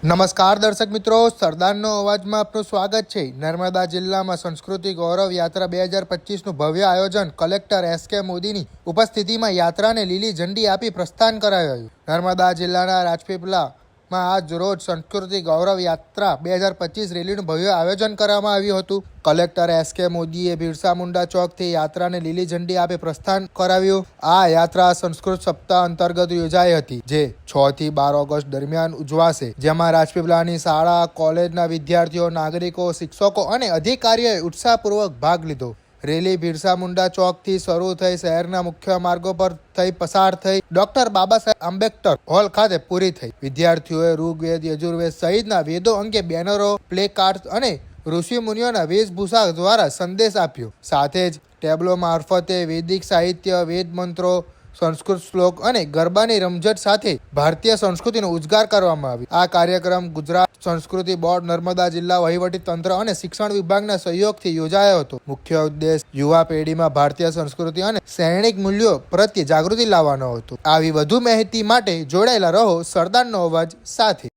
નમસ્કાર દર્શક મિત્રો, સરદારનો અવાજમાં આપનું સ્વાગત છે। નર્મદા જિલ્લામાં સંસ્કૃતિ ગૌરવ યાત્રા 2025નું ભવ્ય આયોજન કલેક્ટર એસ.કે. મોદીની ઉપસ્થિતિમાં યાત્રાને લીલી ઝંડી આપી પ્રસ્થાન કરાયું। નર્મદા જિલ્લાના રાજપીપળામાં આજ રોજ સંસ્કૃતિ ગૌરવ યાત્રા 2025 રેલીનું ભવ્ય આયોજન કરવામાં આવ્યું હતું। કલેક્ટર એસ.કે. મોદીએ બિરસા મુંડા ચોકથી યાત્રાને લીલી ઝંડી આપી પ્રસ્થાન કરાવ્યું। આ યાત્રા સંસ્કૃત સપ્તાહ અંતર્ગત યોજાઈ હતી, જે 6 થી 12 ઓગસ્ટ દરમિયાન ઉજવાશે, જેમાં રાજપીપળાની શાળા કોલેજના વિદ્યાર્થીઓ, નાગરિકો, શિક્ષકો અને અધિકારીઓએ ઉત્સાહપૂર્વક ભાગ લીધો। રેલી બિરસા મુંડા ચોકથી શરૂ થઈ શહેરના મુખ્ય માર્ગો પર થઈ પસાર થઈ ડોક્ટર બાબા સાહેબ આંબેડકર હોલ ખાતે પૂરી થઈ। વિદ્યાર્થીઓએ ઋગ્વેદ, યજુર્વેદ સહિતના વેદો અંગે બેનરો, પ્લે કાર્ડ અને ઋષિ મુનિઓના વેશભૂષા દ્વારા સંદેશ આપ્યો। સાથે જ ટેબ્લો મારફતે વૈદિક સાહિત્ય, વેદ મંત્રો, સંસ્કૃત શ્લોક અને ગરબાની રમઝટ સાથે ભારતીય સંસ્કૃતિનો ઉજાગર કરવામાં આવ્યો। આ કાર્યક્રમ ગુજરાત સંસ્કૃતિ બોર્ડ, નર્મદા જિલ્લા વહીવટી તંત્ર અને શિક્ષણ વિભાગના સહયોગથી યોજાયો હતો। મુખ્ય ઉદ્દેશ યુવા પેઢીમાં ભારતીય સંસ્કૃતિ અને સૈનિક મૂલ્યો પ્રત્યે જાગૃતિ લાવવાનો હતો। આવી વધુ માહિતી માટે જોડાયેલા રહો સરદારનો અવાજ સાથે।